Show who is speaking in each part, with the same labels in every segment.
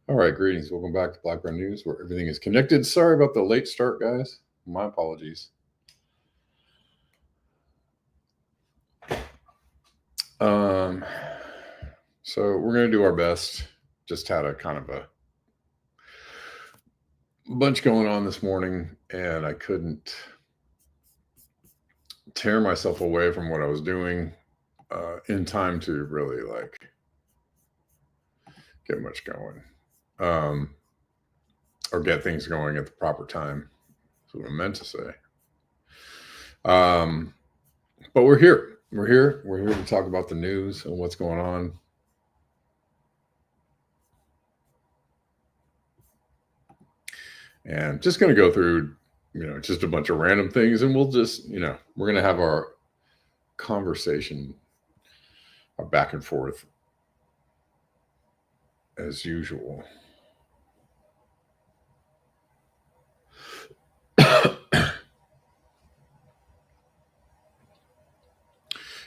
Speaker 1: All right, greetings. Welcome back to Blackburn News, where everything is connected. Sorry about the late start, guys. My apologies. So we're going to do our best. Just had a kind of a bunch going on this morning, and I couldn't tear myself away from what I was doing in time to really get much going or get things going at the proper time. That's what I meant to say. But we're here. We're here. We're here to talk about the news and what's going on. And just going to go through, just a bunch of random things, and we'll just, we're going to have our conversation back and forth as usual.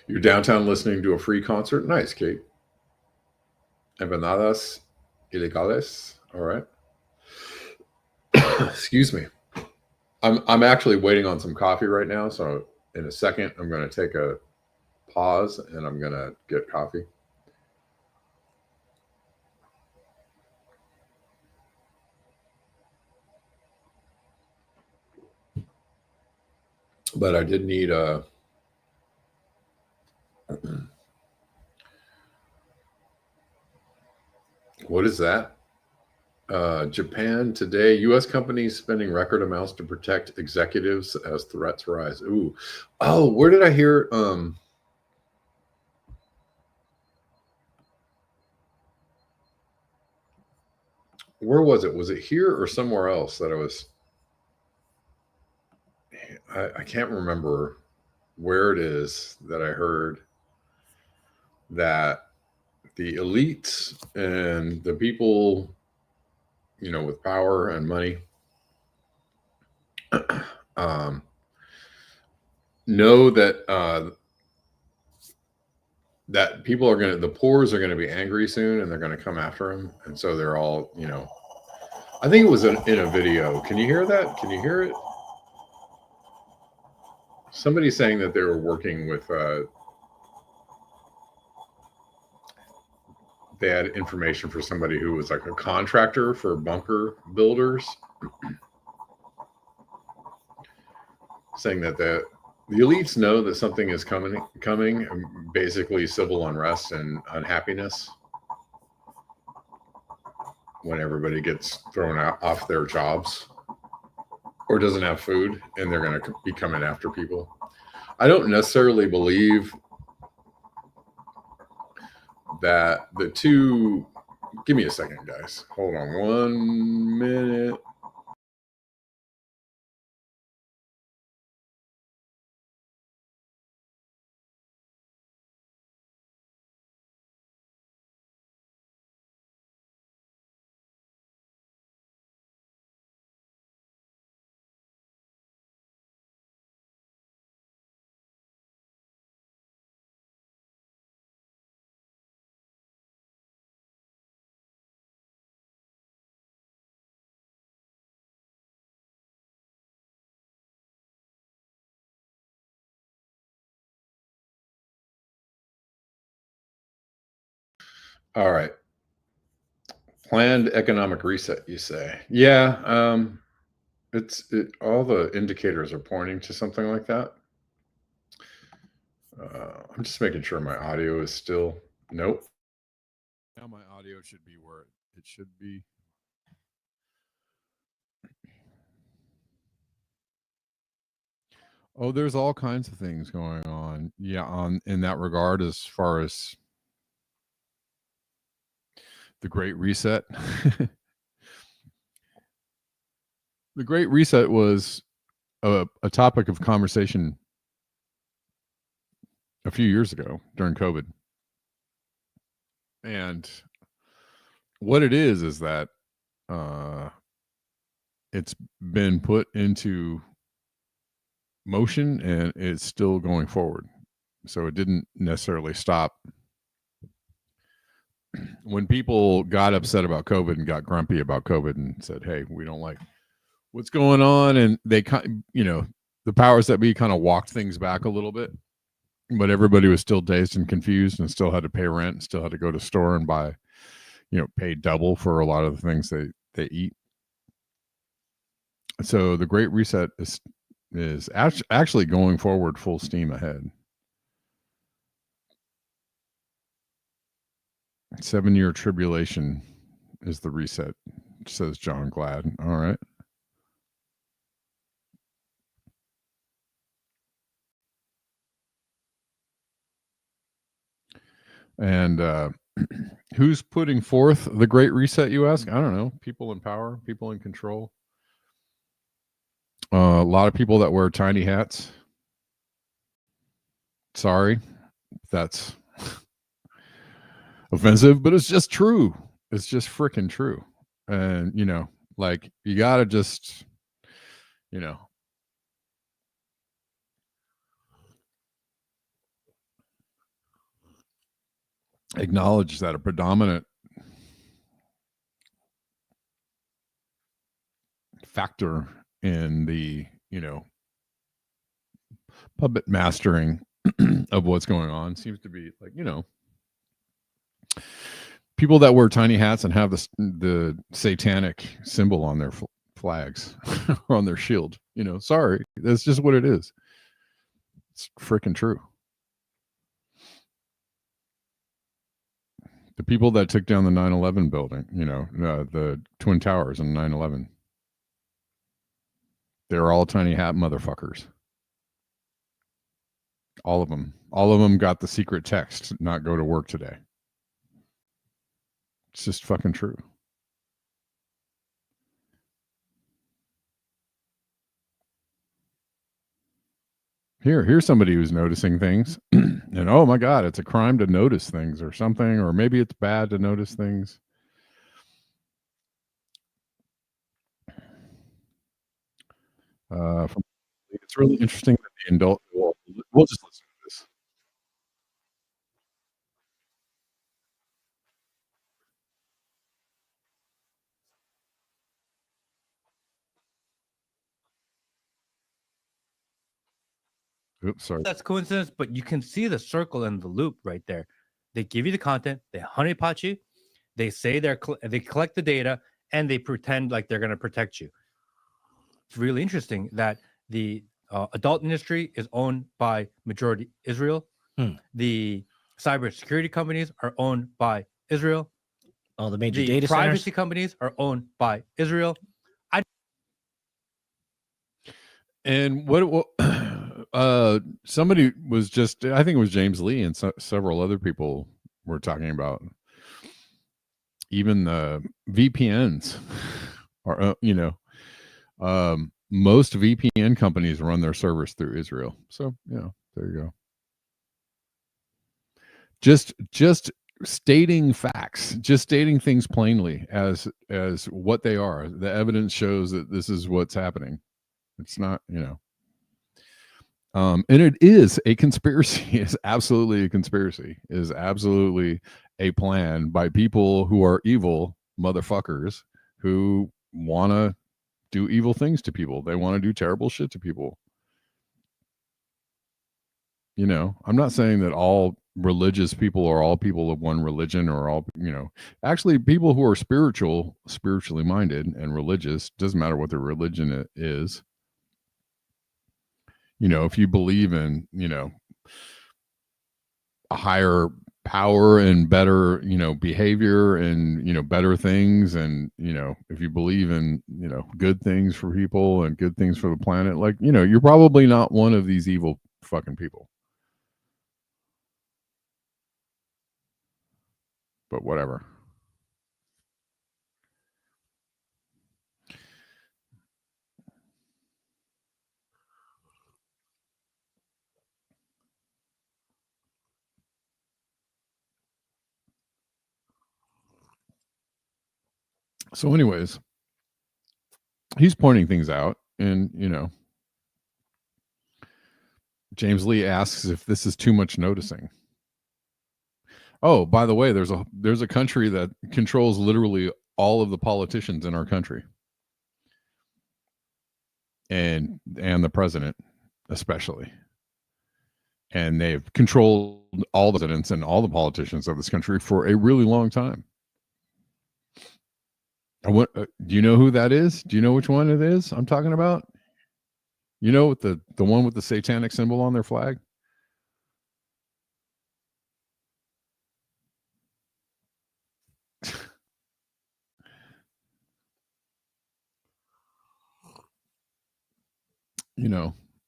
Speaker 1: You're downtown listening to a free concert. Nice, Kate. Empanadas ilegales. All right. Excuse me. I'm actually waiting on some coffee right now, so in a second I'm going to take a pause and I'm going to get coffee. But I did need a what is that? Japan today, U.S. companies spending record amounts to protect executives as threats rise. Ooh, oh, where did I hear? Where was it? Was it here or somewhere else that I was? I can't remember where it is that I heard that the elites and the people, with power and money, know that that people are the poors are going to be angry soon, and they're going to come after them, and so they're all, I think it was in a video. Can you hear that? Can you hear it? Somebody saying that they were working with. They had information for somebody who was like a contractor for bunker builders, saying that the elites know that something is coming, basically civil unrest and unhappiness when everybody gets thrown off their jobs or doesn't have food, and they're going to be coming after people. I don't necessarily believe that the two. Give me a second, guys. Hold on 1 minute. All right. Planned economic reset, you say? Yeah. All the indicators are pointing to something like that. I'm just making sure my audio is still. Nope. Now my audio should be where it should be. Oh, there's all kinds of things going on. Yeah, in that regard, as far as the Great Reset. The Great Reset was a topic of conversation a few years ago during COVID. And what it is that it's been put into motion and it's still going forward. So it didn't necessarily stop. When people got upset about COVID and got grumpy about COVID and said, hey, we don't like what's going on, and they the powers that be kind of walked things back a little bit, but everybody was still dazed and confused and still had to pay rent, still had to go to store and buy, pay double for a lot of the things they eat. So the Great Reset is actually going forward full steam ahead. 7-year tribulation is the reset, says John Glad. All right. And who's putting forth the Great Reset, you ask? I don't know. People in power, people in control. A lot of people that wear tiny hats. Sorry, that's offensive, but it's just true. It's just freaking true. And, like, you got to just, acknowledge that a predominant factor in the, puppet mastering of what's going on seems to be like, people that wear tiny hats and have the satanic symbol on their flags or on their shield. Sorry, that's just what it is. It's freaking true. The people that took down the 9/11 building, the Twin Towers and 9/11, they're all tiny hat motherfuckers. All of them got the secret text, not go to work today. It's just fucking true. Here's somebody who's noticing things. And oh my God, it's a crime to notice things or something, or maybe it's bad to notice things. It's really interesting that the adult. We'll just listen to this. Oops, sorry.
Speaker 2: That's coincidence, but you can see the circle and the loop right there. They give you the content, they honeypot you, they say they collect the data, and they pretend like they're going to protect you. It's really interesting that the adult industry is owned by majority Israel. The cybersecurity companies are owned by Israel.
Speaker 3: All the major data
Speaker 2: privacy
Speaker 3: centers
Speaker 2: companies are owned by Israel.
Speaker 1: And what somebody was just, I think it was James Lee and several other people were talking about, even the VPNs are, most VPN companies run their servers through Israel. So, there you go. Just stating facts, just stating things plainly as what they are. The evidence shows that this is what's happening. It's not, and it is a conspiracy. It's absolutely a conspiracy. It is absolutely a plan by people who are evil motherfuckers who want to do evil things to people. They want to do terrible shit to people. I'm not saying that all religious people are all people of one religion, or all, actually people who are spiritually minded and religious, doesn't matter what their religion is. If you believe in, a higher power and better, behavior and, better things. And, if you believe in, good things for people and good things for the planet, like, you're probably not one of these evil fucking people. But whatever. So anyways, he's pointing things out, and James Lee asks if this is too much noticing. Oh, by the way, there's a country that controls literally all of the politicians in our country, and the president especially, and they've controlled all the presidents and all the politicians of this country for a really long time. Do you know who that is? Do you know which one it is I'm talking about? With the one with the satanic symbol on their flag?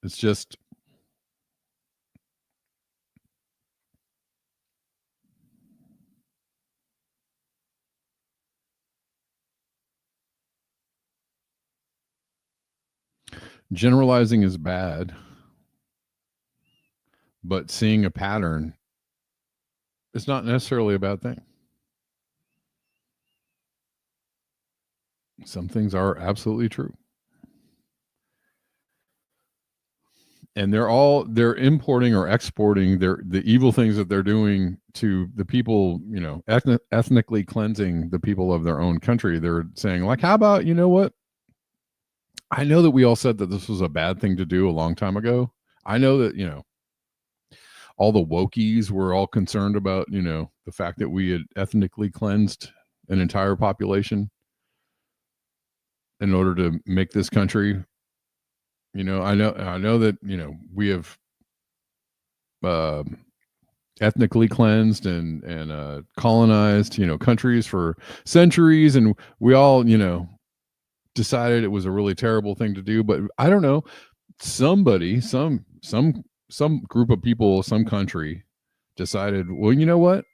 Speaker 1: It's just, generalizing is bad, but seeing a pattern is not necessarily a bad thing. Some things are absolutely true. And they're importing or exporting the evil things that they're doing to the people, ethnically cleansing the people of their own country. They're saying, like, how about, you know what? I know that we all said that this was a bad thing to do a long time ago. I know that, all the wokies were all concerned about, the fact that we had ethnically cleansed an entire population in order to make this country. I know that, we have ethnically cleansed and colonized, countries for centuries, and we all, decided it was a really terrible thing to do. But I don't know, somebody, some group of people, some country decided, well, you know what?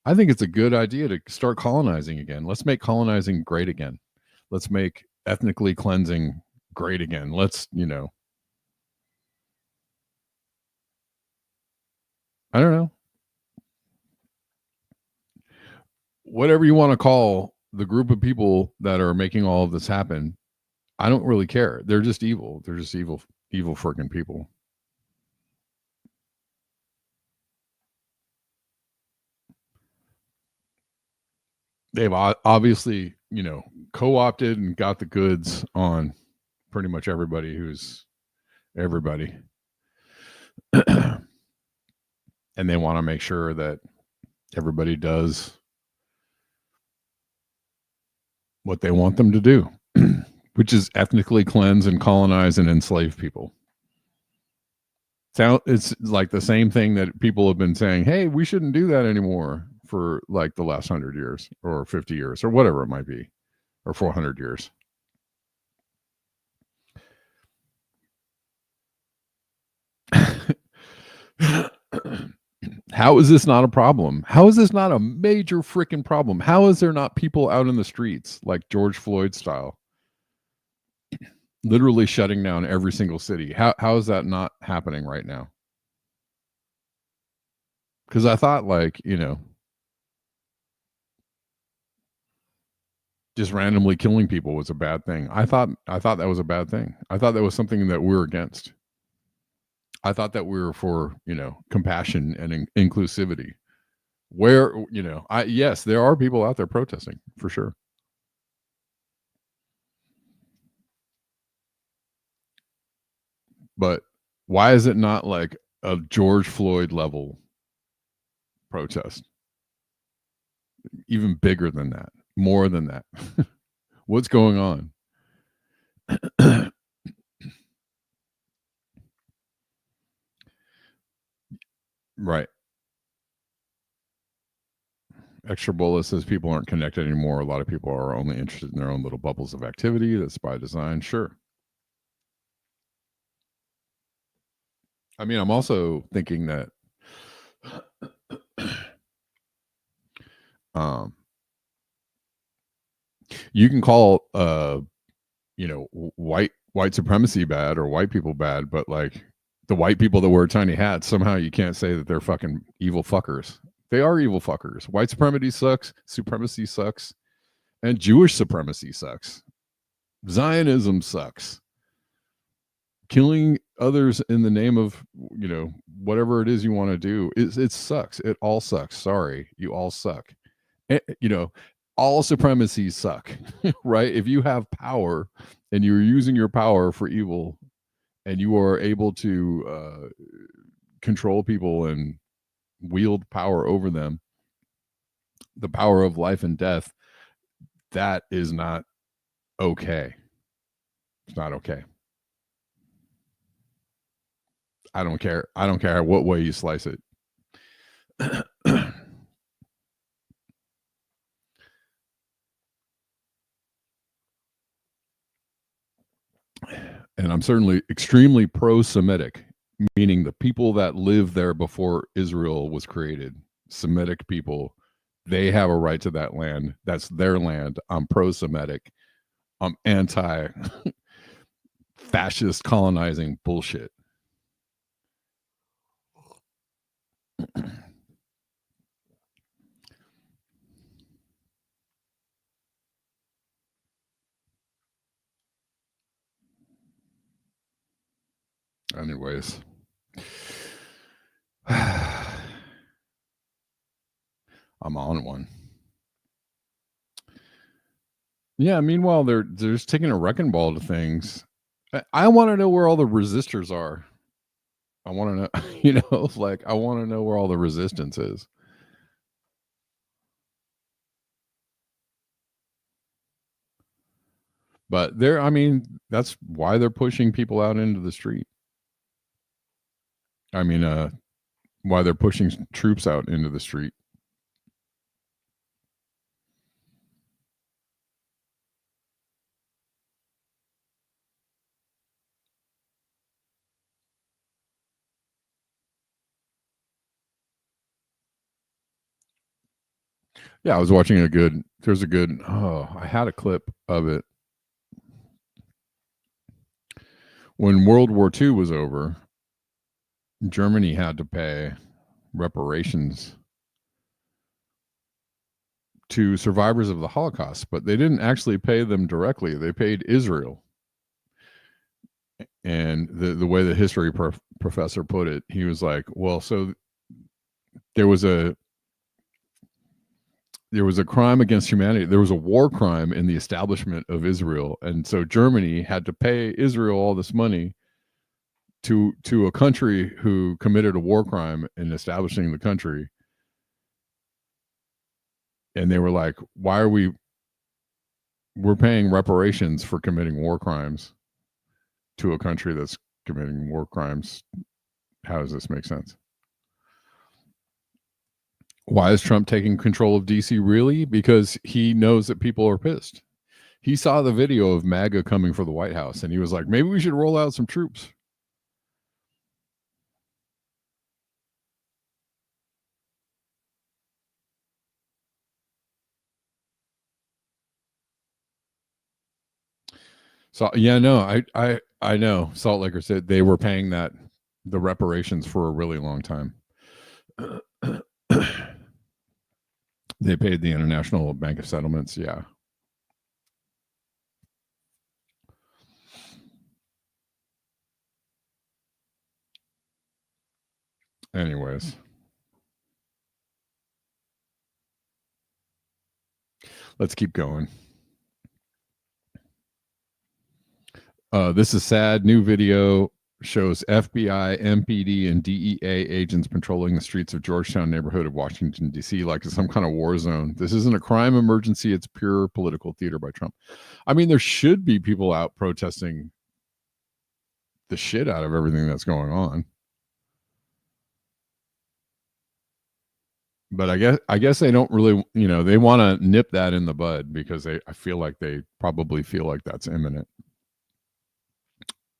Speaker 1: I think it's a good idea to start colonizing again. Let's make colonizing great again. Let's make ethnically cleansing great again. Let's, I don't know. Whatever you want to call the group of people that are making all of this happen, I don't really care. They're just evil. They're just evil freaking people. They've obviously, co-opted and got the goods on pretty much everybody who's everybody. And they want to make sure that everybody does what they want them to do, which is ethnically cleanse and colonize and enslave people. It's like the same thing that people have been saying, hey, we shouldn't do that anymore, for like the last 100 years or 50 years or whatever it might be, or 400 years. How is this not a problem? How is this not a major freaking problem? How is there not people out in the streets like George Floyd style, literally shutting down every single city? How is that not happening right now? Because I thought, like, just randomly killing people was a bad thing. I thought that was a bad thing. I thought that was something that we're against. I thought that we were for, compassion and inclusivity. Where, yes, there are people out there protesting for sure. But why is it not like a George Floyd level protest? Even bigger than that, more than that. What's going on? Right. Extra Bullet says people aren't connected anymore. A lot of people are only interested in their own little bubbles of activity. That's by design. Sure. I mean, I'm also thinking that you can call white supremacy bad or white people bad, but like the white people that wear tiny hats, somehow you can't say that they're fucking evil fuckers. They are evil fuckers. White supremacy sucks, and Jewish supremacy sucks. Zionism sucks. Killing others in the name of, whatever it is you want to do, it sucks. It all sucks. Sorry, you all suck. All supremacies suck, right? If you have power and you're using your power for evil and you are able to control people and wield power over them, the power of life and death, that is not okay. It's not okay. I don't care. I don't care what way you slice it. And I'm certainly extremely pro-Semitic, meaning the people that lived there before Israel was created, Semitic people, they have a right to that land. That's their land. I'm pro-Semitic. I'm anti fascist colonizing bullshit. Anyways. I'm on one. Yeah, meanwhile, they're just taking a wrecking ball to things. I want to know where all the resistors are. I want to know, like, I want to know where all the resistance is. But that's why they're pushing people out into the street. Why they're pushing troops out into the street. Yeah, I was watching I had a clip of it. When World War II was over, Germany had to pay reparations to survivors of the Holocaust, but they didn't actually pay them directly. They paid Israel. And the way the history professor put it, he was like, well, so there was a crime against humanity. There was a war crime in the establishment of Israel. And so Germany had to pay Israel all this money to a country who committed a war crime in establishing the country. And they were like, why are we're paying reparations for committing war crimes to a country that's committing war crimes? How does this make sense? Why is Trump taking control of DC? Really? Because he knows that people are pissed. He saw the video of MAGA coming for the White House, and he was like, maybe we should roll out some troops. So yeah, no, I know. Salt Laker said they were paying the reparations for a really long time. They paid the International Bank of Settlements. Yeah. Anyways. Let's keep going. This is sad. New video shows FBI, MPD, and DEA agents patrolling the streets of Georgetown neighborhood of Washington, D.C. like it's some kind of war zone. This isn't a crime emergency. It's pure political theater by Trump. There should be people out protesting the shit out of everything that's going on. But I guess they don't really, they want to nip that in the bud because I feel like they probably feel like that's imminent.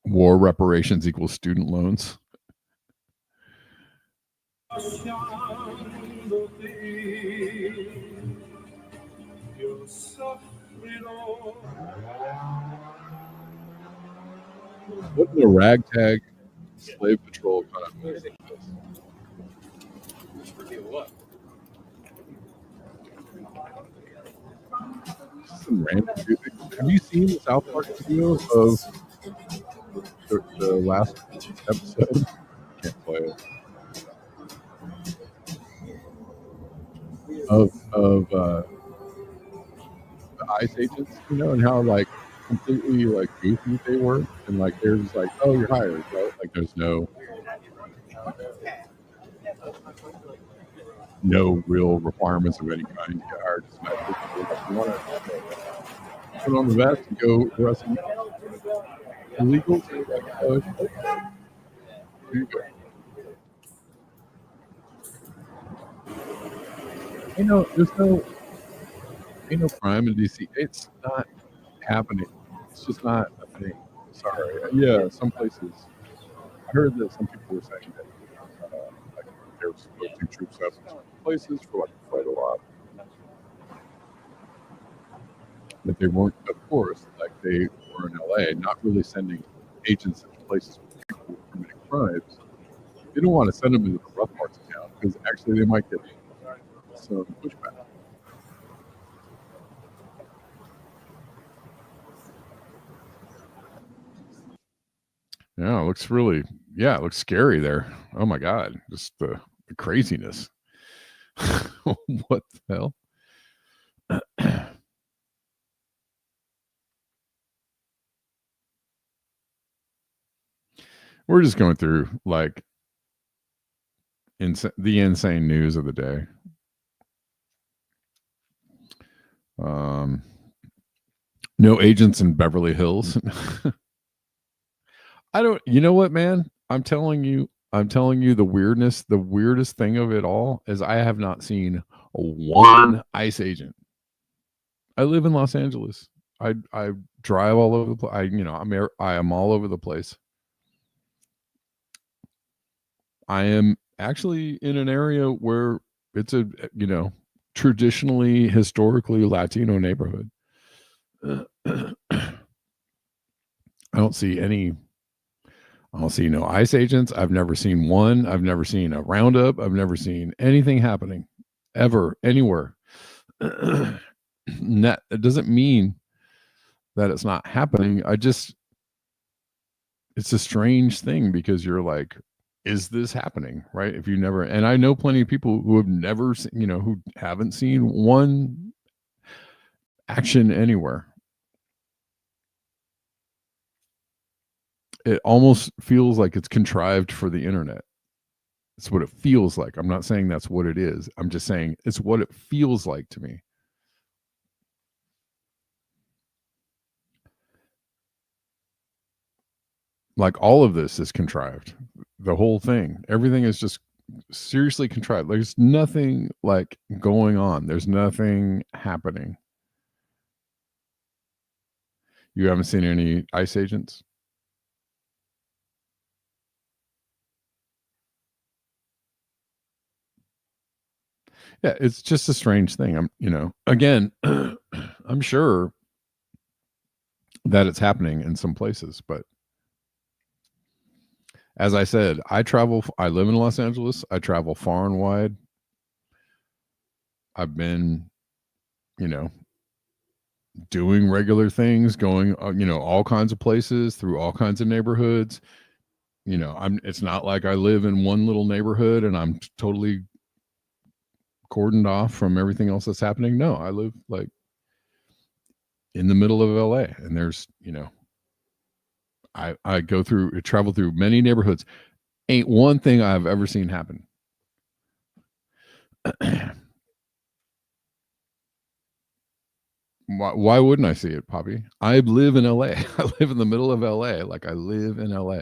Speaker 1: War reparations equals student loans. What in a ragtag slave patrol kind of music is? What? Some random music. Have you seen the South Park video of the last episode? Can't play it. Of the ICE agents, and how like completely like goofy they were, and like they're just like, oh, you're hired, right? Like there's no real requirements of any kind to get hired. You want to put on the vest and go arrest some illegals? Like, here you go. There's no crime in DC. It's not happening. It's just not a thing. Sorry. Yeah, some places. I heard that some people were saying that like they were posting troops up in some places for like quite a while. That they weren't, of course, like they were in LA, not really sending agents in places where people are committing crimes, they don't want to send them into the rough parts of town because actually they might get some pushback. Yeah, it looks really, it looks scary there. Oh my God, just the craziness. What the hell? We're just going through like the insane news of the day. No agents in Beverly Hills. I don't, you know what, man? I'm telling you the weirdest thing of it all is I have not seen one ICE agent. I live in Los Angeles. I drive all over the place. I am all over the place. I am actually in an area where it's a, traditionally, historically Latino neighborhood. I don't see no ICE agents. I've never seen one. I've never seen a roundup. I've never seen anything happening ever, anywhere. It doesn't mean that it's not happening. It's a strange thing because you're like, is this happening? Right? If you never, and I know plenty of people who have never seen, who haven't seen one action anywhere. It almost feels like it's contrived for the internet. It's what it feels like. I'm not saying that's what it is. I'm just saying it's what it feels like to me. Like all of this is contrived. The whole thing, everything is just seriously contrived. There's nothing like going on. There's nothing happening. You haven't seen any ICE agents? Yeah, it's just a strange thing. Again, I'm sure that it's happening in some places, but as I said, I live in Los Angeles. I travel far and wide. I've been, doing regular things, going, all kinds of places through all kinds of neighborhoods. It's not like I live in one little neighborhood and I'm totally cordoned off from everything else that's happening. No, I live like in the middle of LA, and there's, I travel through many neighborhoods. Ain't one thing I've ever seen happen. Why wouldn't I see it, Poppy? I live in LA. I live in the middle of LA. Like I live in LA.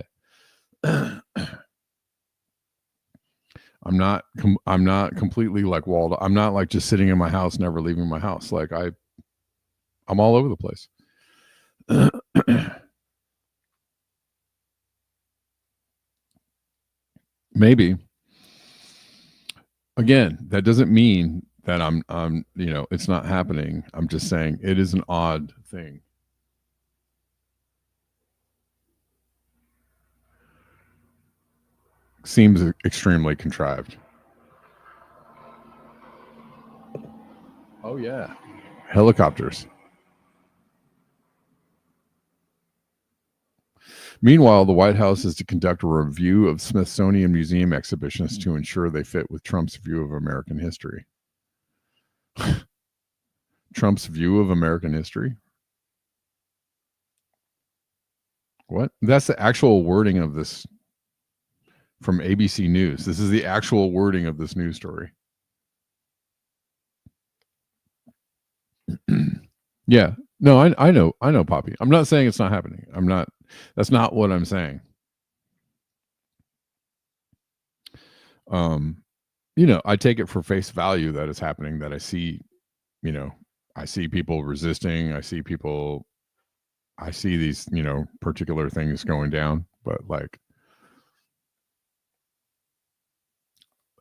Speaker 1: I'm not completely like walled. I'm not like just sitting in my house, never leaving my house. Like I'm all over the place. Maybe. Again, that doesn't mean that I'm it's not happening. I'm just saying it is an odd thing. Seems extremely contrived. Oh yeah. Helicopters. Meanwhile, the White House is to conduct a review of Smithsonian Museum exhibitions to ensure they fit with Trump's view of American history. Trump's view of American history? What? That's the actual wording of this from ABC News. This is the actual wording of this news story. Yeah. No, I know, Poppy. I'm not saying it's not happening. That's not what I'm saying. I take it for face value that it's happening, that I see, I see people resisting. I see these, particular things going down. But like,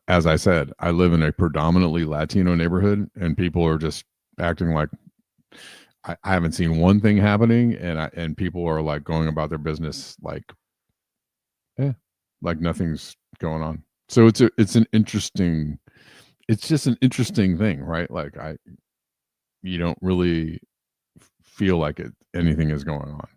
Speaker 1: as I said, I live in a predominantly Latino neighborhood and people are just acting like I haven't seen one thing happening, and people are like going about their business like nothing's going on. So it's just an interesting thing, right? Like you don't really feel like anything is going on.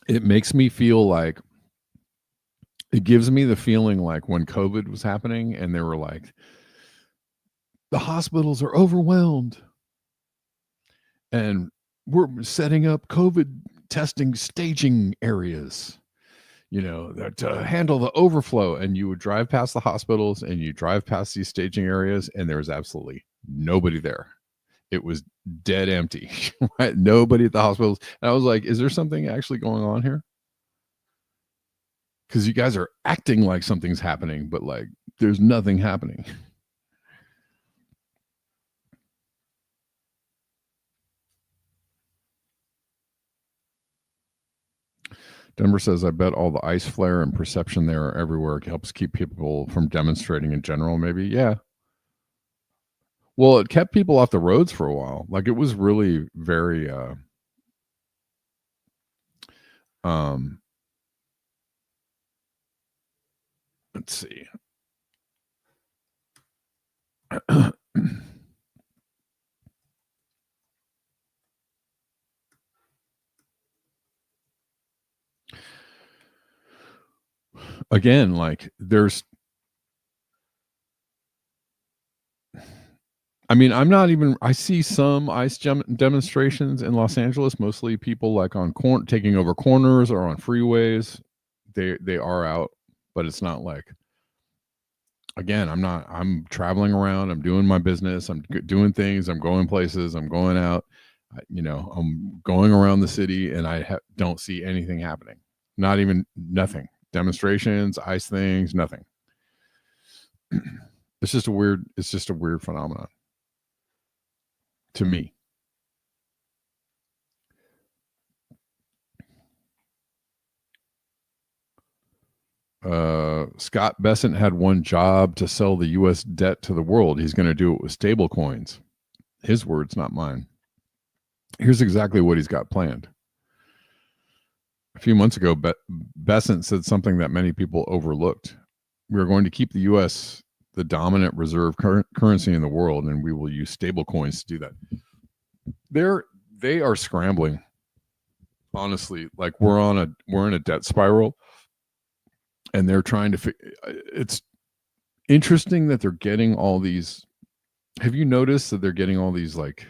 Speaker 1: It makes me feel like, it gives me the feeling like when COVID was happening and they were like, the hospitals are overwhelmed and we're setting up COVID testing staging areas, to handle the overflow. And you would drive past the hospitals and you drive past these staging areas and there was absolutely nobody there. It was dead empty, right? Nobody at the hospitals. And I was like, is there something actually going on here? Because you guys are acting like something's happening, but like there's nothing happening. Denver says, I bet all the ice flare and perception there are everywhere. It helps keep people from demonstrating in general, maybe. Yeah. Well, it kept people off the roads for a while. Like it was really very let's see. Again, like I'm not even, I see some ice demonstrations in Los Angeles, mostly people like on taking over corners or on freeways. They are out, but it's not like, again, I'm traveling around, I'm doing my business, I'm doing things, I'm going places, I'm going out, I'm going around the city and I don't see anything happening. Not even, nothing. Demonstrations, ice things, nothing. It's just a weird phenomenon to me. Scott Bessent had one job: to sell the U.S. debt to the world. He's going to do it with stable coins. His words, not mine. Here's exactly what he's got planned. A few months ago, Bessent said something that many people overlooked. We are going to keep the U.S. the dominant reserve currency in the world, and we will use stable coins to do that. They are scrambling. Honestly, like we're in a debt spiral, and they're trying to it's interesting that they're getting all these. Have you noticed that they're getting all these like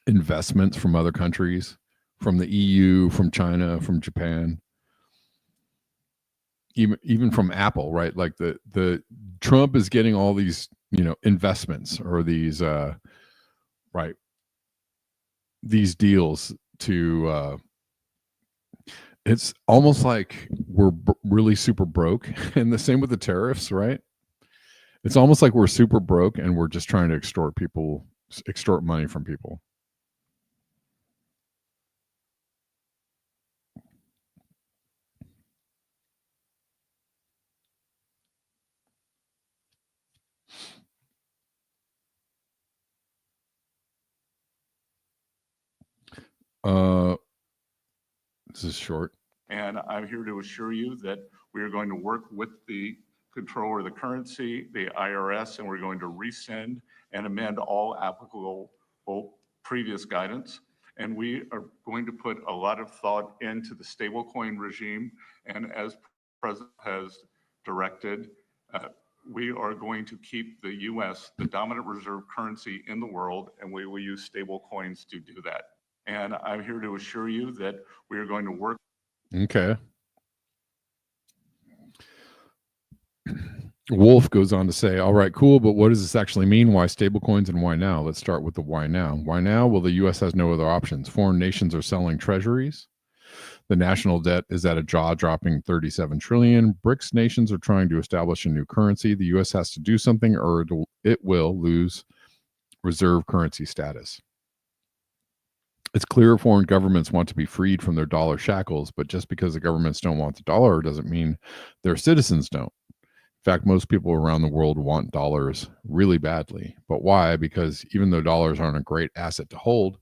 Speaker 1: investments from other countries, from the EU, from China, from Japan, even from Apple, right? Like the Trump is getting all these, investments or these right, these deals to it's almost like we're really super broke. And the same with the tariffs, right? It's almost like we're super broke and we're just trying to extort money from people. This is short.
Speaker 3: And I'm here to assure you that we are going to work with the controller of the currency, the IRS, and we're going to rescind and amend all applicable previous guidance. And we are going to put a lot of thought into the stablecoin regime. And as President has directed, we are going to keep the U.S. the dominant reserve currency in the world, and we will use stablecoins to do that. And I'm here to assure you that we are going to work.
Speaker 1: Okay. Wolf goes on to say, all right, cool, but what does this actually mean? Why stablecoins and why now? Let's start with the why now. Why now? Well, the U.S. has no other options. Foreign nations are selling treasuries. The national debt is at a jaw-dropping 37 trillion. BRICS nations are trying to establish a new currency. The U.S. has to do something, or it will lose reserve currency status. It's clear foreign governments want to be freed from their dollar shackles, but just because the governments don't want the dollar doesn't mean their citizens don't. In fact, most people around the world want dollars really badly. But why? Because even though dollars aren't a great asset to hold,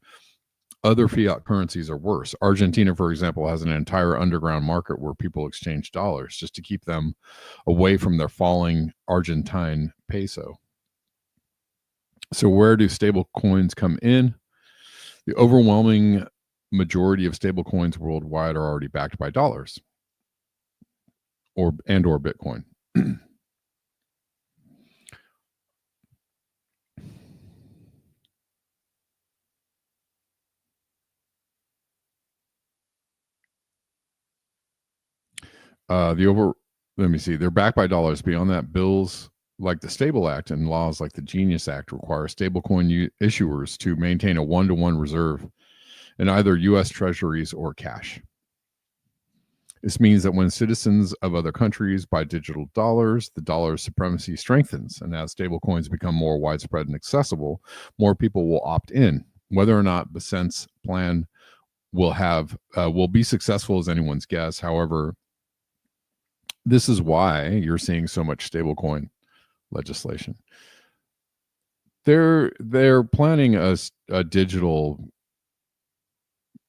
Speaker 1: other fiat currencies are worse. Argentina, for example, has an entire underground market where people exchange dollars just to keep them away from their falling Argentine peso. So where do stable coins come in? The overwhelming majority of stable coins worldwide are already backed by dollars or Bitcoin. Let me see. They're backed by dollars. Beyond that, bills like the Stable Act and laws like the Genius Act require stablecoin issuers to maintain a one-to-one reserve in either U.S. treasuries or cash. This means that when citizens of other countries buy digital dollars, the dollar's supremacy strengthens. And as stablecoins become more widespread and accessible, more people will opt in. Whether or not Besant's plan will be successful is anyone's guess. However, this is why you're seeing so much stablecoin legislation. They're planning a digital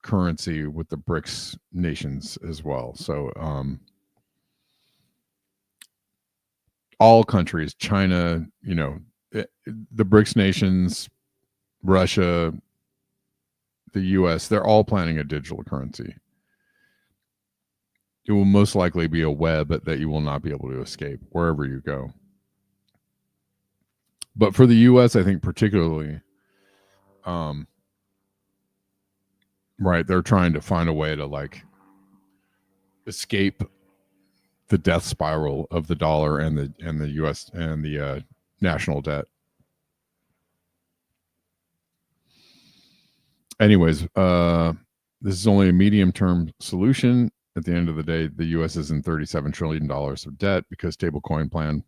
Speaker 1: currency with the BRICS nations as well. So all countries, China, the BRICS nations, Russia, the US, they're all planning a digital currency. It will most likely be a web that you will not be able to escape wherever you go. But for the US, I think particularly, right, they're trying to find a way to escape the death spiral of the dollar and the US and the national debt. Anyways, this is only a medium-term solution. At the end of the day, the U.S. is in $37 trillion of debt because stablecoin plan,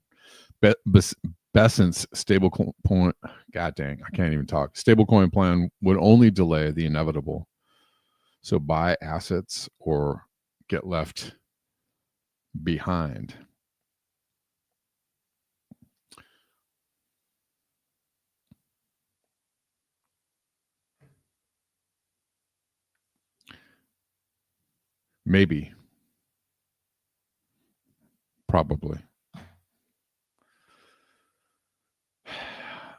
Speaker 1: Besant's stablecoin, god dang, I can't even talk. Stablecoin plan would only delay the inevitable. So buy assets or get left behind. Maybe. Probably.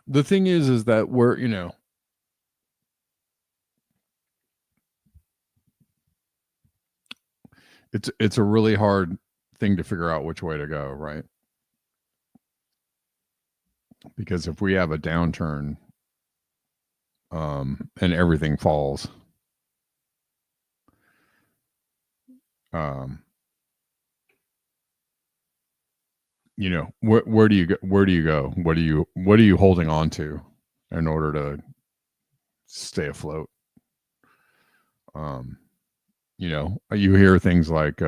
Speaker 1: The thing is that we're, it's a really hard thing to figure out which way to go, right? Because if we have a downturn, and everything falls, where do you go? Where do you go? What are you holding on to in order to stay afloat? You hear things like,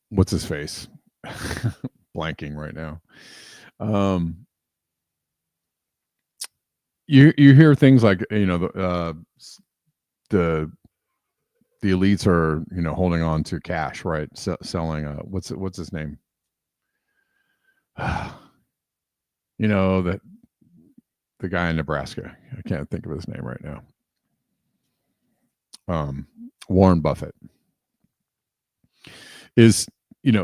Speaker 1: what's his face? Blanking right now. You hear things like, the elites are, holding on to cash, right? Selling, what's his name? That the guy in Nebraska. I can't think of his name right now. Warren Buffett is,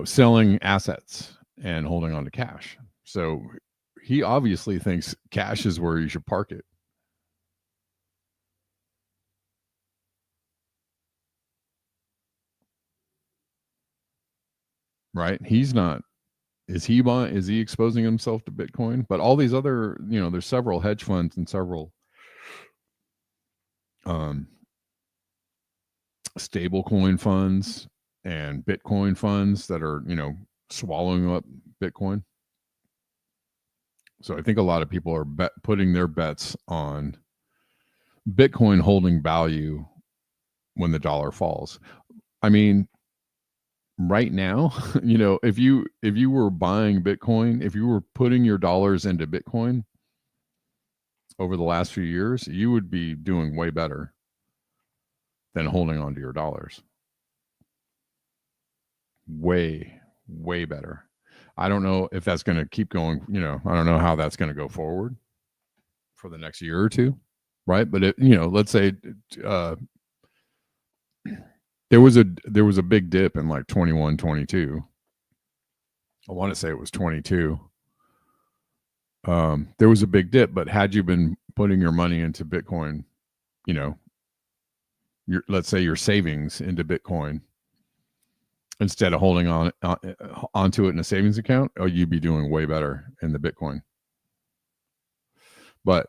Speaker 1: selling assets and holding on to cash. So he obviously thinks cash is where you should park it. Right? He's not. Is he exposing himself to Bitcoin? But all these other, there's several hedge funds and several stablecoin funds and Bitcoin funds that are, swallowing up Bitcoin. So I think a lot of people are putting their bets on Bitcoin holding value when the dollar falls. I mean, right now, if you were buying Bitcoin, if you were putting your dollars into Bitcoin over the last few years, you would be doing way better than holding on to your dollars. Way better. I don't know if that's going to keep going. I don't know how that's going to go forward for the next year or two, right? But let's say there was a big dip in like 21, 22. I want to say it was 22. There was a big dip, but had you been putting your money into Bitcoin, let's say your savings into Bitcoin instead of holding onto it in a savings account, you'd be doing way better in the Bitcoin. But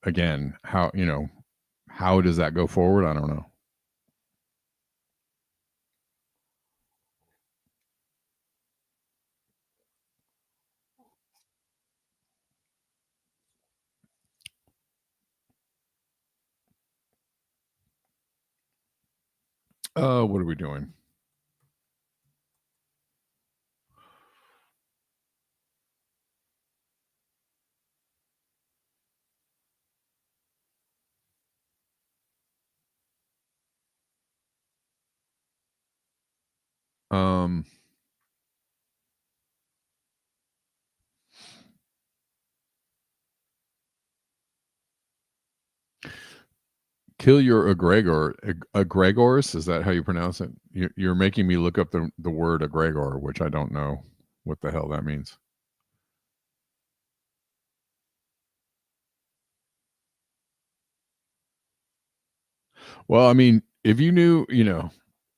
Speaker 1: again, how does that go forward? I don't know. What are we doing? Kill your egregors. Is that how you pronounce it? You're making me look up the word egregor, which I don't know what the hell that means. Well, I mean, if you knew,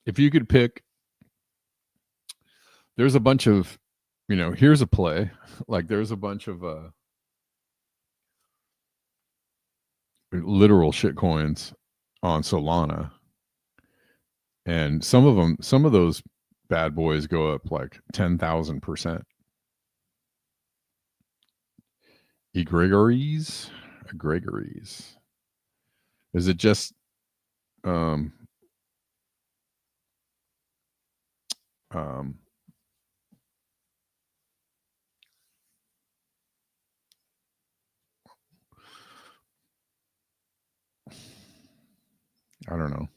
Speaker 1: if you could pick, there's a bunch of, here's a play. Like there's a bunch of literal shit coins on Solana. And some of those bad boys go up like 10,000%. Egregories. Is it just I don't know.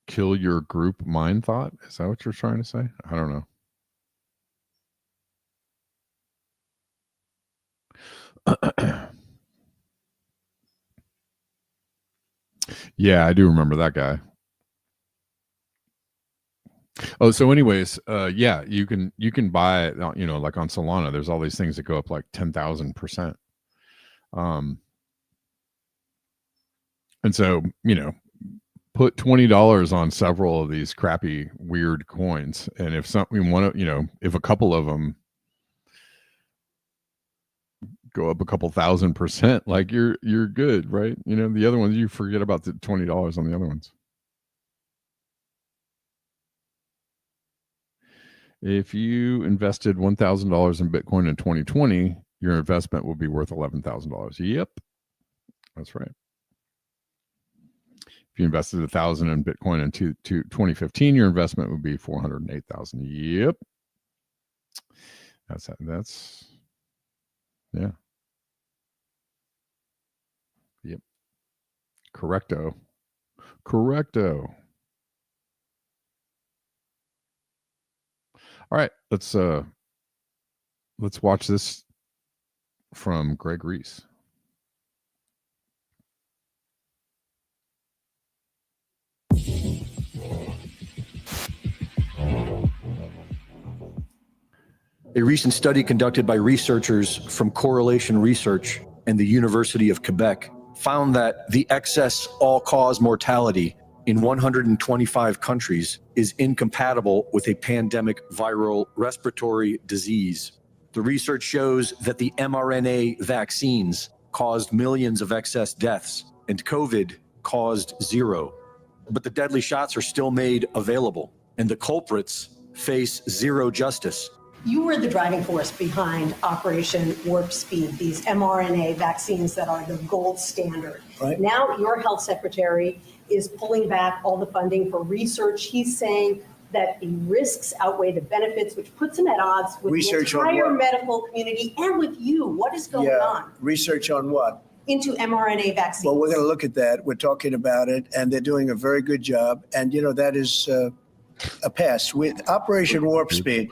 Speaker 1: Kill your group mind thought? Is that what you're trying to say? I don't know. Yeah, I do remember that guy. Oh, so anyways, yeah, you can buy it, like on Solana, there's all these things that go up like 10,000%. And so, put $20 on several of these crappy, weird coins. And if if a couple of them go up a couple 1,000%, like you're good, right? The other ones, you forget about the $20 on the other ones. If you invested $1,000 in Bitcoin in 2020, your investment will be worth $11,000. Yep, that's right. If you invested $1,000 in Bitcoin in 2015, your investment would be $408,000. Yep, that's yeah. Yep. Correcto. All right, let's watch this from Greg Reese.
Speaker 4: A recent study conducted by researchers from Correlation Research and the University of Quebec found that the excess all-cause mortality in 125 countries is incompatible with a pandemic viral respiratory disease. The research shows that the mRNA vaccines caused millions of excess deaths, and COVID caused 0. but the deadly shots are still made available, and the culprits face zero justice.
Speaker 5: You were the driving force behind Operation Warp Speed, these mRNA vaccines that are the gold standard.
Speaker 6: Right.
Speaker 5: Now your health secretary is pulling back all the funding for research. He's saying that the risks outweigh the benefits, which puts him at odds with
Speaker 6: Research
Speaker 5: the
Speaker 6: on
Speaker 5: entire
Speaker 6: what?
Speaker 5: medical community and with you. What is going on
Speaker 6: Research on what?
Speaker 5: into mRNA vaccines?
Speaker 6: Well, we're going to look at that. We're talking about it, and they're doing a very good job. And, you know, that is a pass. With Operation Warp Speed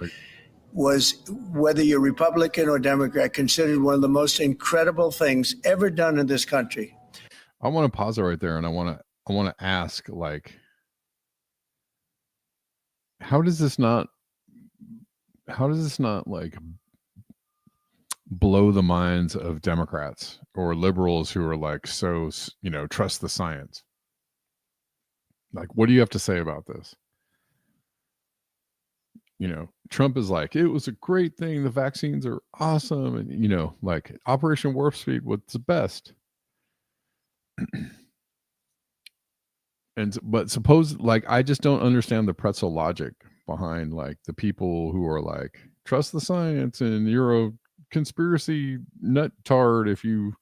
Speaker 6: was, whether you're Republican or Democrat, considered one of the most incredible things ever done in this country.
Speaker 1: I want to pause it right there, and I want to ask, like, how does this not like blow the minds of Democrats or liberals who are like, so, you know, trust the science? Like, what do you have to say about this? You know, Trump is like, it was a great thing. The vaccines are awesome. And, you know, like Operation Warp Speed was the best. But suppose, like, I just don't understand the pretzel logic behind, like, the people who are like, trust the science and you're a conspiracy nut tard if you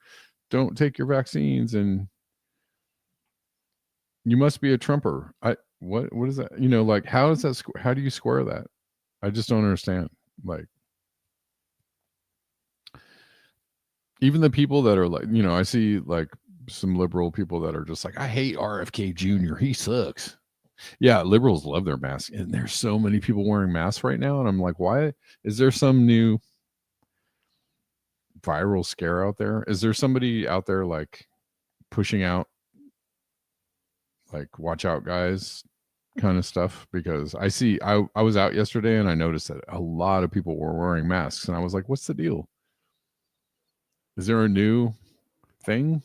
Speaker 1: don't take your vaccines and you must be a Trumper. What is that? You know, like, how is that? How do you square that? I just don't understand. Like, even the people that are like, you know, I see like some liberal people that are just like, I hate RFK Jr. He sucks. Yeah, liberals love their masks, and there's so many people wearing masks right now, and I'm like, why? Is there some new viral scare out there? Is there somebody out there like pushing out, like, watch out guys kind of stuff? Because I was out yesterday and I noticed that a lot of people were wearing masks, and I was like, what's the deal? Is there a new thing